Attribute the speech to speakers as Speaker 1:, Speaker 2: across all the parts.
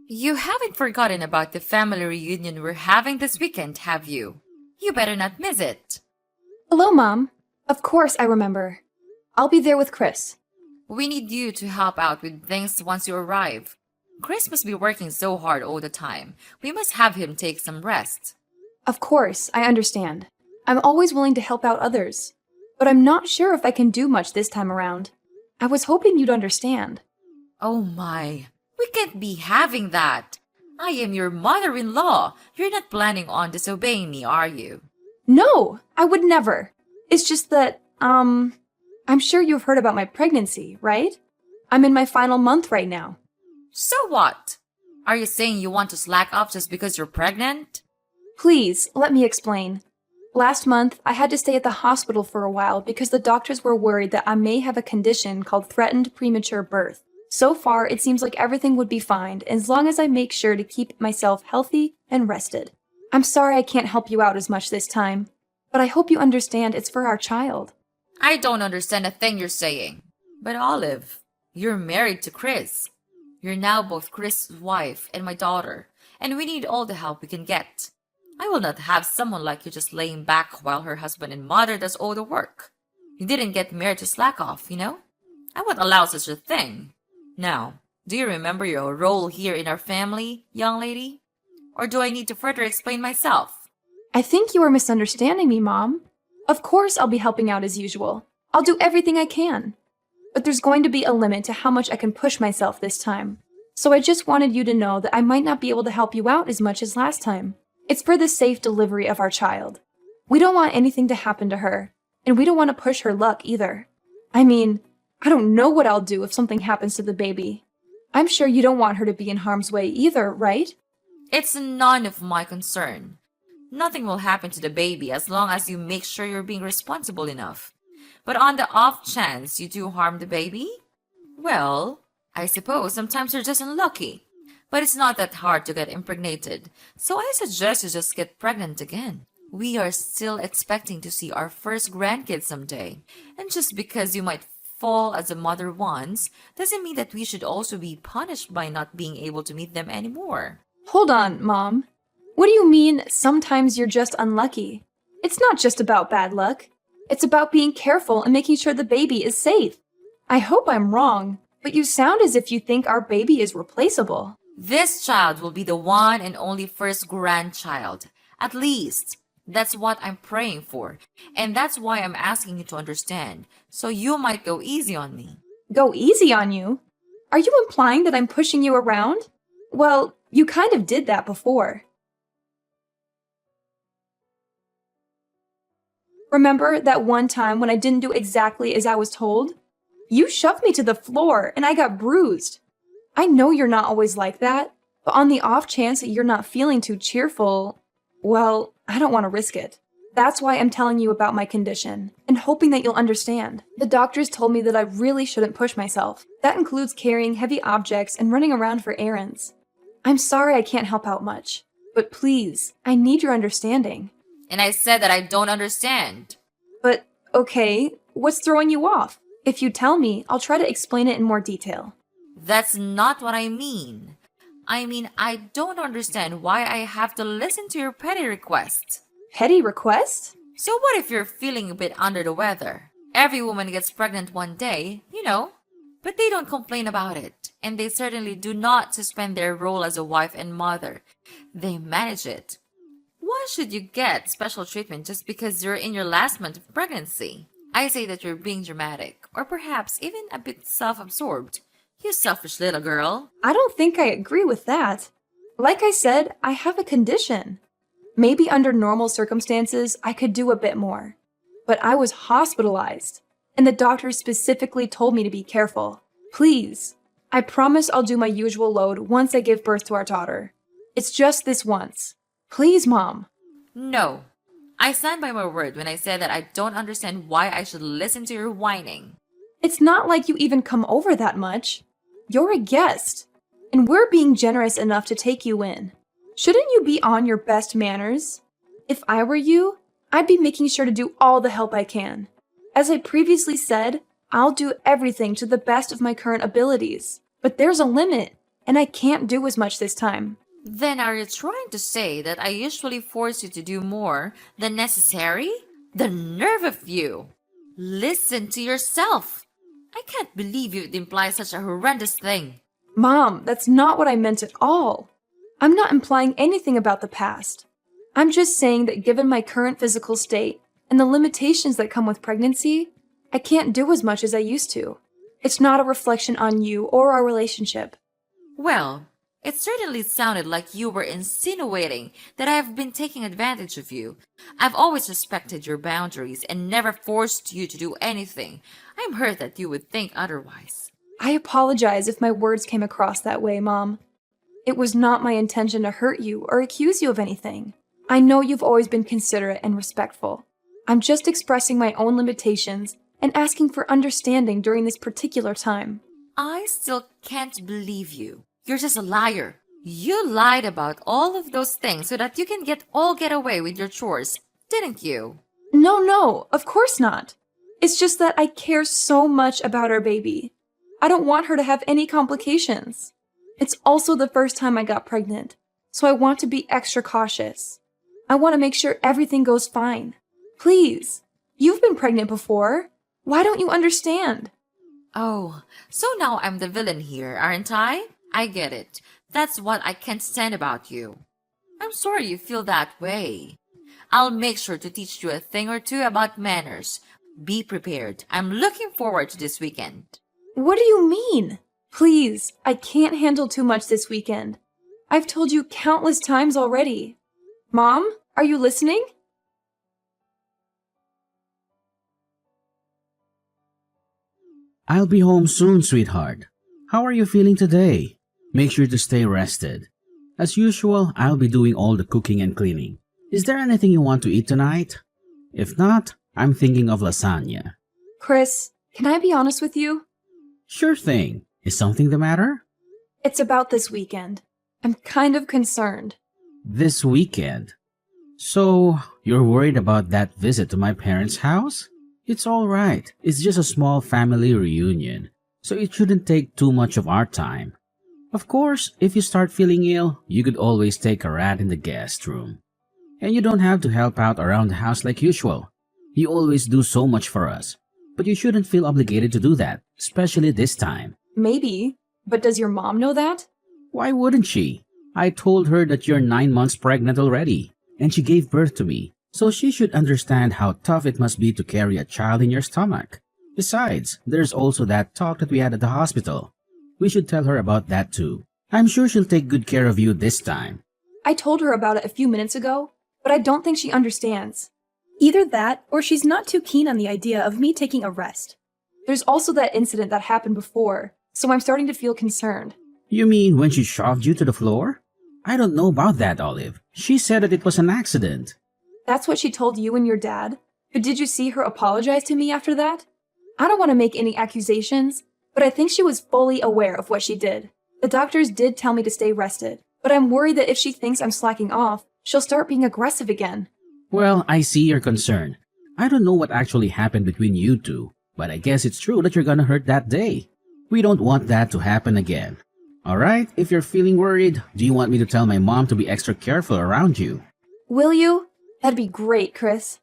Speaker 1: You haven't forgotten about the family reunion we're having this weekend, have you? You better not miss it.
Speaker 2: Hello, Mom. Of course I remember. I'll be there with Chris.
Speaker 1: We need you to help out with things once you arrive. Chris must be working so hard all the time. We must have him take some rest.
Speaker 2: Of course, I understand. I'm always willing to help out others. But I'm not sure if I can do much this time around. I was hoping you'd understand.
Speaker 1: Oh my, we can't be having that. I am your mother-in-law. You're not planning on disobeying me, are you?
Speaker 2: No, I would never. It's just that, I'm sure you've heard about my pregnancy, right? I'm in my final month right now.
Speaker 1: So what? Are you saying you want to slack off just because you're pregnant?
Speaker 2: Please, let me explain. Last month, I had to stay at the hospital for a while because the doctors were worried that I may have a condition called threatened premature birth. So far, it seems like everything would be fine as long as I make sure to keep myself healthy and rested. I'm sorry I can't help you out as much this time, but I hope you understand it's for our child.
Speaker 1: I don't understand a thing you're saying. But Olive, you're married to Chris. You're now both Chris's wife and my daughter, and we need all the help we can get. I will not have someone like you just laying back while her husband and mother does all the work. You didn't get married to slack off, you know? I won't allow such a thing. Now, do you remember your role here in our family, young lady? Or do I need to further explain myself?
Speaker 2: I think you are misunderstanding me, Mom. Of course I'll be helping out as usual. I'll do everything I can. But there's going to be a limit to how much I can push myself this time. So I just wanted you to know that I might not be able to help you out as much as last time. It's for the safe delivery of our child. We don't want anything to happen to her, and we don't want to push her luck either. I mean, I don't know what I'll do if something happens to the baby. I'm sure you don't want her to be in harm's way either, right?
Speaker 1: It's none of my concern. Nothing will happen to the baby as long as you make sure you're being responsible enough. But on the off chance you do harm the baby, well, I suppose sometimes you're just unlucky. But it's not that hard to get impregnated, so I suggest you just get pregnant again. We are still expecting to see our first grandkids someday, and just because you might fall as a mother once doesn't mean that we should also be punished by not being able to meet them anymore.
Speaker 2: Hold on, Mom. What do you mean, sometimes you're just unlucky? It's not just about bad luck. It's about being careful and making sure the baby is safe. I hope I'm wrong, but you sound as if you think our baby is replaceable.
Speaker 1: This child will be the one and only first grandchild. At least, that's what I'm praying for. And that's why I'm asking you to understand. So you might go easy on me.
Speaker 2: Go easy on you? Are you implying that I'm pushing you around? Well, you kind of did that before. Remember that one time when I didn't do exactly as I was told? You shoved me to the floor and I got bruised. I know you're not always like that, but on the off chance that you're not feeling too cheerful, well, I don't want to risk it. That's why I'm telling you about my condition, and hoping that you'll understand. The doctors told me that I really shouldn't push myself. That includes carrying heavy objects and running around for errands. I'm sorry I can't help out much, but please, I need your understanding.
Speaker 1: And I said that I don't understand.
Speaker 2: But, okay, what's throwing you off? If you tell me, I'll try to explain it in more detail.
Speaker 1: That's not what I mean. I mean, I don't understand why I have to listen to your petty requests.
Speaker 2: Petty request?
Speaker 1: So what if you're feeling a bit under the weather? Every woman gets pregnant one day, you know, but they don't complain about it. And they certainly do not suspend their role as a wife and mother. They manage it. Why should you get special treatment just because you're in your last month of pregnancy? I say that you're being dramatic, or perhaps even a bit self-absorbed. You selfish little girl.
Speaker 2: I don't think I agree with that. Like I said, I have a condition. Maybe under normal circumstances, I could do a bit more. But I was hospitalized, and the doctor specifically told me to be careful. Please, I promise I'll do my usual load once I give birth to our daughter. It's just this once. Please, Mom.
Speaker 1: No. I stand by my word when I said that I don't understand why I should listen to your whining.
Speaker 2: It's not like you even come over that much. You're a guest, and we're being generous enough to take you in. Shouldn't you be on your best manners? If I were you, I'd be making sure to do all the help I can. As I previously said, I'll do everything to the best of my current abilities. But there's a limit. and I can't do as much this time.
Speaker 1: Then are you trying to say that I usually force you to do more than necessary? The nerve of you! Listen to yourself! I can't believe you'd imply such a horrendous thing.
Speaker 2: Mom, that's not what I meant at all. I'm not implying anything about the past. I'm just saying that given my current physical state and the limitations that come with pregnancy, I can't do as much as I used to. It's not a reflection on you or our relationship.
Speaker 1: Well, it certainly sounded like you were insinuating that I have been taking advantage of you. I've always respected your boundaries and never forced you to do anything. I'm hurt that you would think otherwise.
Speaker 2: I apologize if my words came across that way, Mom. It was not my intention to hurt you or accuse you of anything. I know you've always been considerate and respectful. I'm just expressing my own limitations and asking for understanding during this particular time.
Speaker 1: I still can't believe you. You're just a liar. You lied about all of those things so that you can get away with your chores, didn't you?
Speaker 2: No, of course not. It's just that I care so much about our baby. I don't want her to have any complications. It's also the first time I got pregnant, so I want to be extra cautious. I want to make sure everything goes fine. Please, you've been pregnant before. Why don't you understand?
Speaker 1: Oh, so now I'm the villain here, aren't I? I get it. That's what I can't stand about you. I'm sorry you feel that way. I'll make sure to teach you a thing or two about manners. Be prepared. I'm looking forward to this weekend.
Speaker 2: What do you mean? Please, I can't handle too much this weekend. I've told you countless times already. Mom, are you listening?
Speaker 3: I'll be home soon, sweetheart. How are you feeling today? Make sure to stay rested. As usual, I'll be doing all the cooking and cleaning. Is there anything you want to eat tonight? If not, I'm thinking of lasagna.
Speaker 2: Chris, can I be honest with you?
Speaker 3: Sure thing. Is something the matter?
Speaker 2: It's about this weekend. I'm kind of concerned.
Speaker 3: This weekend? So, you're worried about that visit to my parents' house? It's all right. It's just a small family reunion, so it shouldn't take too much of our time. Of course, if you start feeling ill, you could always take a rat in the guest room. And you don't have to help out around the house like usual. You always do so much for us. But you shouldn't feel obligated to do that, especially this time.
Speaker 2: Maybe, but does your mom know that?
Speaker 3: Why wouldn't she? I told her that you're 9 months pregnant already, and she gave birth to me, so she should understand how tough it must be to carry a child in your stomach. Besides, there's also that talk that we had at the hospital. We should tell her about that too. I'm sure she'll take good care of you this time.
Speaker 2: I told her about it a few minutes ago, but I don't think she understands. Either that, or she's not too keen on the idea of me taking a rest. There's also that incident that happened before, so I'm starting to feel concerned.
Speaker 3: You mean when she shoved you to the floor? I don't know about that, Olive. She said that it was an accident.
Speaker 2: That's what she told you and your dad? But did you see her apologize to me after that? I don't want to make any accusations, but I think she was fully aware of what she did. The doctors did tell me to stay rested, but I'm worried that if she thinks I'm slacking off, she'll start being aggressive again.
Speaker 3: Well, I see your concern. I don't know what actually happened between you two, but I guess it's true that you're gonna hurt that day. We don't want that to happen again. Alright, if you're feeling worried, do you want me to tell my mom to be extra careful around you?
Speaker 2: Will you? That'd be great, Chris.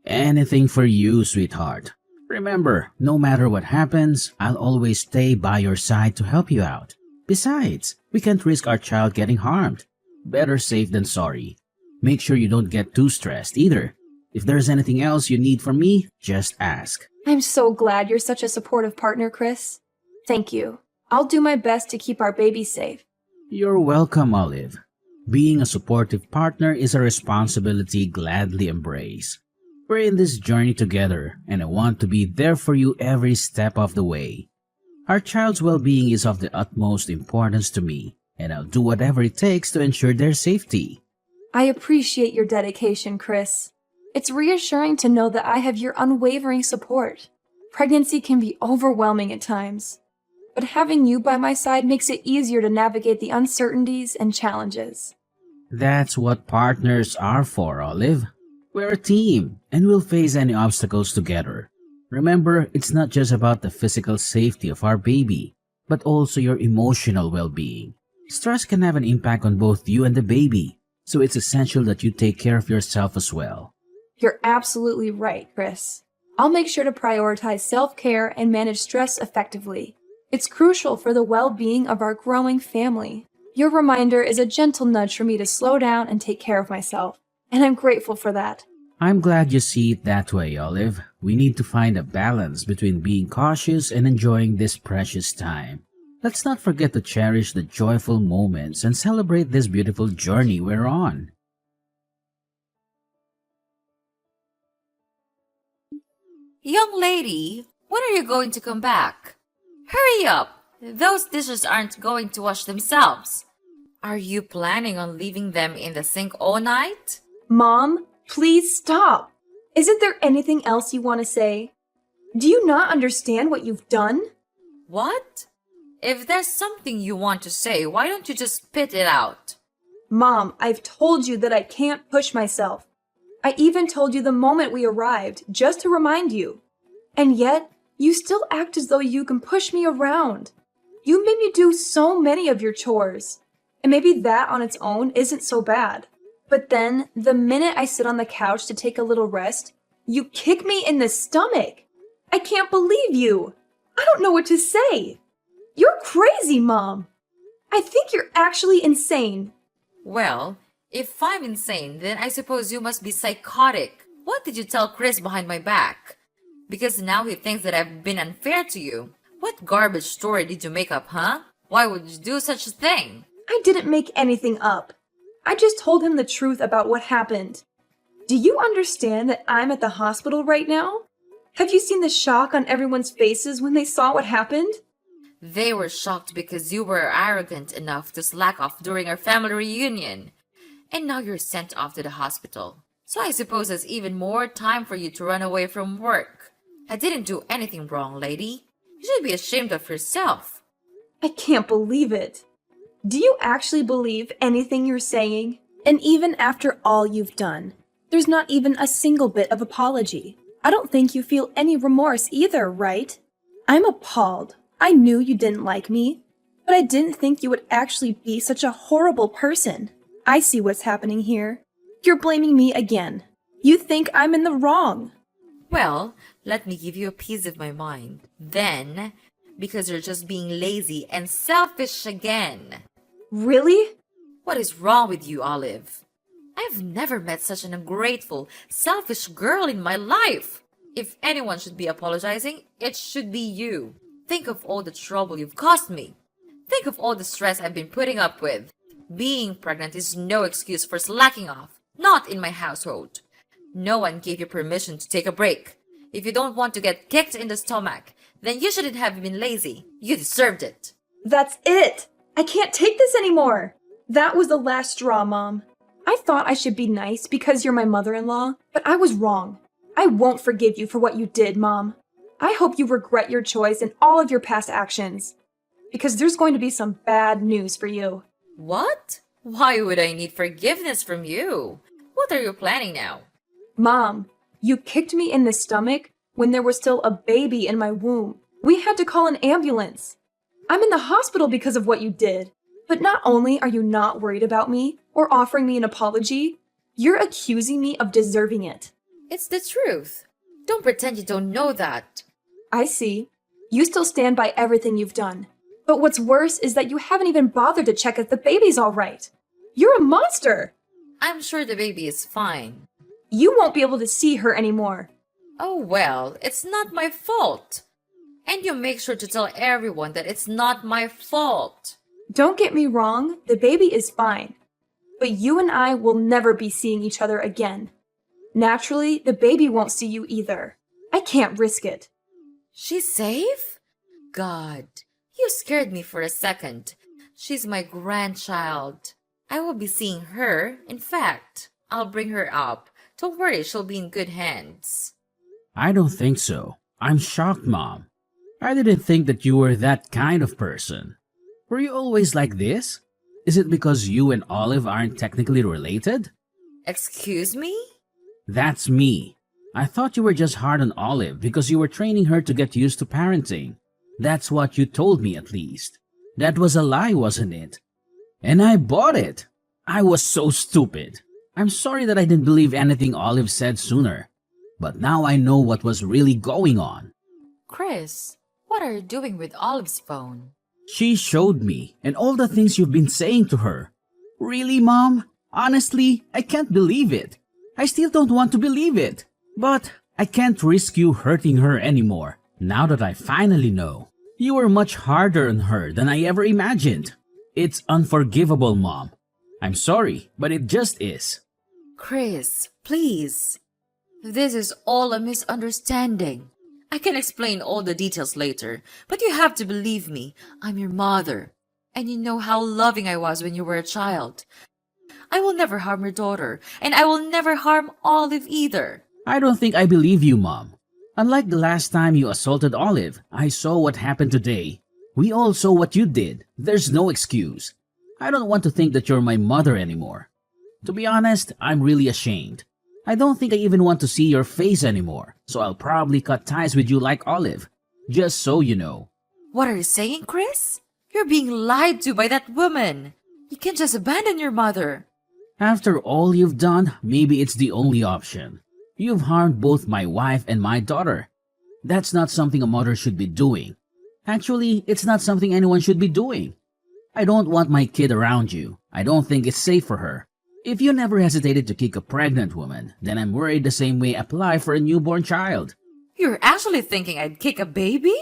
Speaker 3: Anything for you, sweetheart. Remember, no matter what happens, I'll always stay by your side to help you out. Besides, we can't risk our child getting harmed. Better safe than sorry. Make sure you don't get too stressed either. If there's anything else you need from me, just ask.
Speaker 2: I'm so glad you're such a supportive partner, Chris. Thank you. I'll do my best to keep our baby safe.
Speaker 3: You're welcome, Olive. Being a supportive partner is a responsibility gladly embrace. We're in this journey together, and I want to be there for you every step of the way. Our child's well-being is of the utmost importance to me, and I'll do whatever it takes to ensure their safety.
Speaker 2: I appreciate your dedication, Chris. It's reassuring to know that I have your unwavering support. Pregnancy can be overwhelming at times, but having you by my side makes it easier to navigate the uncertainties and challenges.
Speaker 3: That's what partners are for, Olive. We're a team, and we'll face any obstacles together. Remember, it's not just about the physical safety of our baby, but also your emotional well-being. Stress can have an impact on both you and the baby, so it's essential that you take care of yourself as well.
Speaker 2: You're absolutely right, Chris. I'll make sure to prioritize self-care and manage stress effectively. It's crucial for the well-being of our growing family. Your reminder is a gentle nudge for me to slow down and take care of myself, and I'm grateful for that.
Speaker 3: I'm glad you see it that way, Olive. We need to find a balance between being cautious and enjoying this precious time. Let's not forget to cherish the joyful moments and celebrate this beautiful journey we're on.
Speaker 1: Young lady, when are you going to come back? Hurry up! Those dishes aren't going to wash themselves. Are you planning on leaving them in the sink all night?
Speaker 2: Mom, please stop. Isn't there anything else you want to say? Do you not understand what you've done?
Speaker 1: What? If there's something you want to say, why don't you just spit it out?
Speaker 2: Mom, I've told you that I can't push myself. I even told you the moment we arrived, just to remind you. And yet, you still act as though you can push me around. You made me do so many of your chores. And maybe that on its own isn't so bad. But then, the minute I sit on the couch to take a little rest, you kick me in the stomach. I can't believe you. I don't know what to say. You're crazy, Mom. I think you're actually insane.
Speaker 1: Well, if I'm insane, then I suppose you must be psychotic. What did you tell Chris behind my back? Because now he thinks that I've been unfair to you. What garbage story did you make up, huh? Why would you do such a thing?
Speaker 2: I didn't make anything up. I just told him the truth about what happened. Do you understand that I'm at the hospital right now? Have you seen the shock on everyone's faces when they saw what happened?
Speaker 1: They were shocked because you were arrogant enough to slack off during our family reunion. And now you're sent off to the hospital. So I suppose there's even more time for you to run away from work. I didn't do anything wrong, lady. You should be ashamed of yourself.
Speaker 2: I can't believe it. Do you actually believe anything you're saying? And even after all you've done, there's not even a single bit of apology. I don't think you feel any remorse either, right? I'm appalled. I knew you didn't like me, but I didn't think you would actually be such a horrible person. I see what's happening here. You're blaming me again. You think I'm in the wrong.
Speaker 1: Well, let me give you a piece of my mind. Then, because you're just being lazy and selfish again.
Speaker 2: Really?
Speaker 1: What is wrong with you, Olive? I've never met such an ungrateful, selfish girl in my life. If anyone should be apologizing, it should be you. Think of all the trouble you've caused me. Think of all the stress I've been putting up with. Being pregnant is no excuse for slacking off. Not in my household. No one gave you permission to take a break. If you don't want to get kicked in the stomach, then you shouldn't have been lazy. You deserved it.
Speaker 2: That's it. I can't take this anymore. That was the last straw, Mom. I thought I should be nice because you're my mother-in-law, but I was wrong. I won't forgive you for what you did, Mom. I hope you regret your choice and all of your past actions. Because there's going to be some bad news for you.
Speaker 1: What? Why would I need forgiveness from you? What are you planning now?
Speaker 2: Mom, you kicked me in the stomach when there was still a baby in my womb. We had to call an ambulance. I'm in the hospital because of what you did. But not only are you not worried about me or offering me an apology, you're accusing me of deserving it.
Speaker 1: It's the truth. Don't pretend you don't know that.
Speaker 2: I see. You still stand by everything you've done. But what's worse is that you haven't even bothered to check if the baby's all right. You're a monster.
Speaker 1: I'm sure the baby is fine.
Speaker 2: You won't be able to see her anymore.
Speaker 1: Oh well, it's not my fault. And you make sure to tell everyone that it's not my fault.
Speaker 2: Don't get me wrong, the baby is fine. But you and I will never be seeing each other again. Naturally, the baby won't see you either. I can't risk it.
Speaker 1: She's safe? God, you scared me for a second. She's my grandchild. I will be seeing her. In fact, I'll bring her up. Don't worry, she'll be in good hands.
Speaker 3: I don't think so. I'm shocked, Mom. I didn't think that you were that kind of person. Were you always like this? Is it because you and Olive aren't technically related?
Speaker 1: Excuse me?
Speaker 3: That's me. I thought you were just hard on Olive because you were training her to get used to parenting. That's what you told me, at least. That was a lie, wasn't it? And I bought it. I was so stupid. I'm sorry that I didn't believe anything Olive said sooner. But now I know what was really going on.
Speaker 1: Chris, what are you doing with Olive's phone?
Speaker 3: She showed me, and all the things you've been saying to her. Really, Mom? Honestly, I can't believe it. I still don't want to believe it. But I can't risk you hurting her anymore, now that I finally know. You were much harder on her than I ever imagined. It's unforgivable, Mom. I'm sorry, but it just is.
Speaker 1: Chris, please. This is all a misunderstanding. I can explain all the details later, but you have to believe me. I'm your mother, and you know how loving I was when you were a child. I will never harm your daughter, and I will never harm Olive either.
Speaker 3: I don't think I believe you, Mom. Unlike the last time you assaulted Olive, I saw what happened today. We all saw what you did. There's no excuse. I don't want to think that you're my mother anymore. To be honest, I'm really ashamed. I don't think I even want to see your face anymore, so I'll probably cut ties with you like Olive. Just so you know.
Speaker 1: What are you saying, Chris? You're being lied to by that woman. You can't just abandon your mother.
Speaker 3: After all you've done, maybe it's the only option. You've harmed both my wife and my daughter. That's not something a mother should be doing. Actually, it's not something anyone should be doing. I don't want my kid around you. I don't think it's safe for her. If you never hesitated to kick a pregnant woman, then I'm worried the same way apply for a newborn child.
Speaker 1: You're actually thinking I'd kick a baby?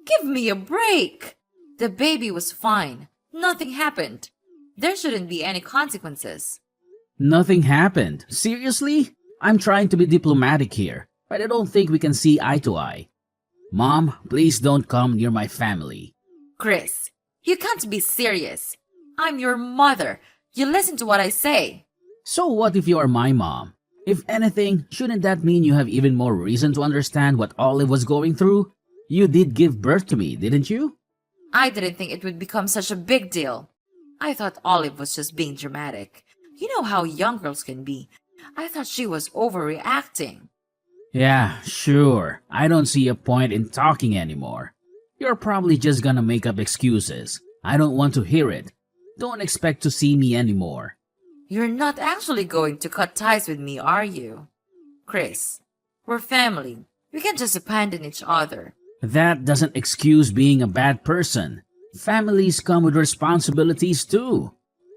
Speaker 1: Give me a break. The baby was fine. Nothing happened. There shouldn't be any consequences.
Speaker 3: Nothing happened. Seriously? I'm trying to be diplomatic here, but I don't think we can see eye to eye. Mom, please don't come near my family.
Speaker 1: Chris, you can't be serious. I'm your mother. You listen to what I say.
Speaker 3: So what if you are my mom? If anything, shouldn't that mean you have even more reason to understand what Olive was going through? You did give birth to me, didn't you?
Speaker 1: I didn't think it would become such a big deal. I thought Olive was just being dramatic. You know how young girls can be. I thought she was overreacting.
Speaker 3: Yeah, sure. I don't see a point in talking anymore. You're probably just gonna make up excuses. I don't want to hear it. Don't expect to see me anymore.
Speaker 1: You're not actually going to cut ties with me, are you? Chris, we're family. We can't just abandon each other.
Speaker 3: That doesn't excuse being a bad person. Families come with responsibilities too.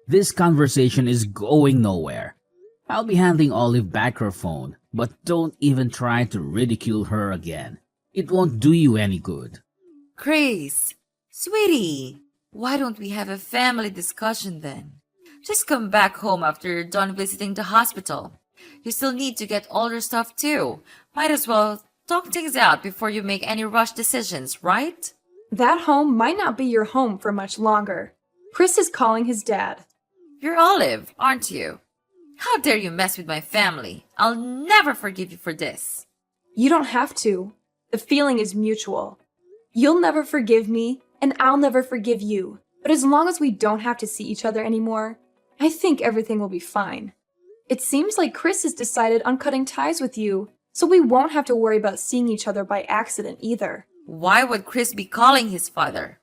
Speaker 3: This conversation is going nowhere. I'll be handing Olive back her phone, but don't even try to ridicule her again. It won't do you any good.
Speaker 1: Chris, sweetie, why don't we have a family discussion then? Just come back home after you're done visiting the hospital. You still need to get all your stuff too. Might as well talk things out before you make any rush decisions, right?
Speaker 2: That home might not be your home for much longer. Chris is calling his dad.
Speaker 1: You're Olive, aren't you? How dare you mess with my family? I'll never forgive you for this.
Speaker 2: You don't have to. The feeling is mutual. You'll never forgive me, and I'll never forgive you. But as long as we don't have to see each other anymore, I think everything will be fine. It seems like Chris has decided on cutting ties with you, so we won't have to worry about seeing each other by accident either.
Speaker 1: Why would Chris be calling his father?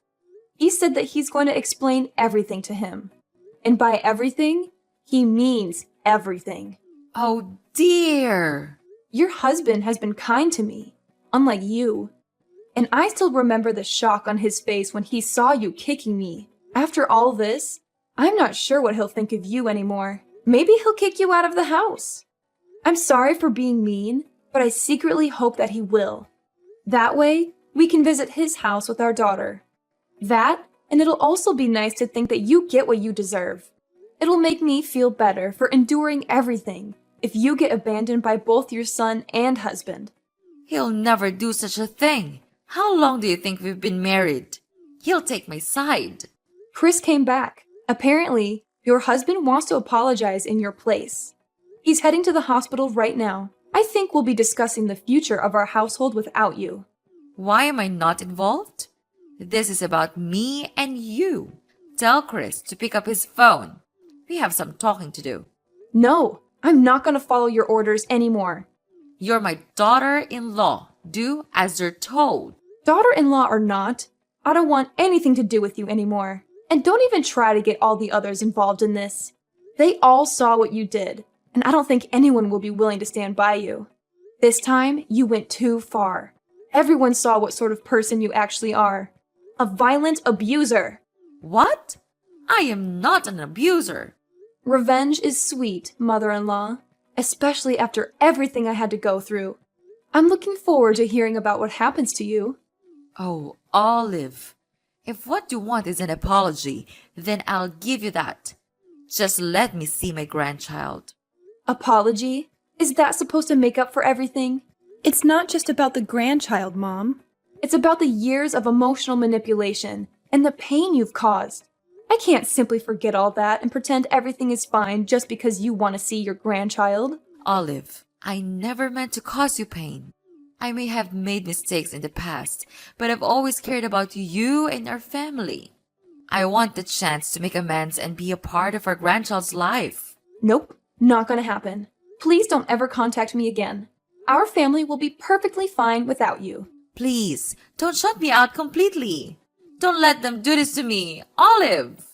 Speaker 2: He said that he's going to explain everything to him. And by everything, he means everything.
Speaker 1: Oh dear.
Speaker 2: Your husband has been kind to me, unlike you. And I still remember the shock on his face when he saw you kicking me. After all this, I'm not sure what he'll think of you anymore. Maybe he'll kick you out of the house. I'm sorry for being mean, but I secretly hope that he will. That way, we can visit his house with our daughter. That, and it'll also be nice to think that you get what you deserve. It'll make me feel better for enduring everything if you get abandoned by both your son and husband.
Speaker 1: He'll never do such a thing. How long do you think we've been married? He'll take my side.
Speaker 2: Chris came back. Apparently, your husband wants to apologize in your place. He's heading to the hospital right now. I think we'll be discussing the future of our household without you.
Speaker 1: Why am I not involved? This is about me and you. Tell Chris to pick up his phone. We have some talking to do.
Speaker 2: No, I'm not going to follow your orders anymore.
Speaker 1: You're my daughter-in-law. Do as you're told.
Speaker 2: Daughter-in-law or not, I don't want anything to do with you anymore. And don't even try to get all the others involved in this. They all saw what you did, and I don't think anyone will be willing to stand by you. This time, you went too far. Everyone saw what sort of person you actually are. A violent abuser.
Speaker 1: What? I am not an abuser.
Speaker 2: Revenge is sweet, mother-in-law, especially after everything I had to go through. I'm looking forward to hearing about what happens to you.
Speaker 1: Oh, Olive. If what you want is an apology, then I'll give you that. Just let me see my grandchild.
Speaker 2: Apology? Is that supposed to make up for everything?
Speaker 4: It's not just about the grandchild, Mom.
Speaker 2: It's about the years of emotional manipulation and the pain you've caused. I can't simply forget all that and pretend everything is fine just because you want to see your grandchild.
Speaker 1: Olive, I never meant to cause you pain. I may have made mistakes in the past, but I've always cared about you and our family. I want the chance to make amends and be a part of our grandchild's life.
Speaker 2: Nope, not gonna happen. Please don't ever contact me again. Our family will be perfectly fine without you.
Speaker 1: Please, don't shut me out completely. Don't let them do this to me, Olive!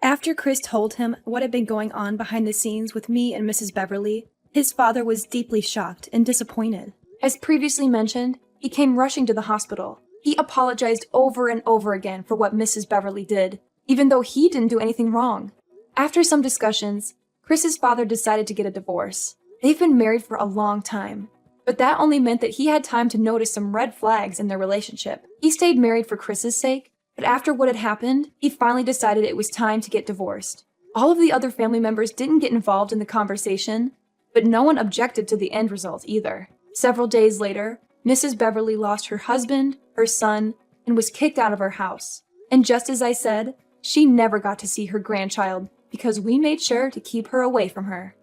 Speaker 4: After Chris told him what had been going on behind the scenes with me and Mrs. Beverly, his father was deeply shocked and disappointed.
Speaker 2: As previously mentioned, he came rushing to the hospital. He apologized over and over again for what Mrs. Beverly did, even though he didn't do anything wrong. After some discussions, Chris's father decided to get a divorce. They've been married for a long time, but that only meant that he had time to notice some red flags in their relationship. He stayed married for Chris's sake, but after what had happened, he finally decided it was time to get divorced. All of the other family members didn't get involved in the conversation, but no one objected to the end result either. Several days later, Mrs. Beverly lost her husband, her son, and was kicked out of her house. And just as I said, she never got to see her grandchild because we made sure to keep her away from her.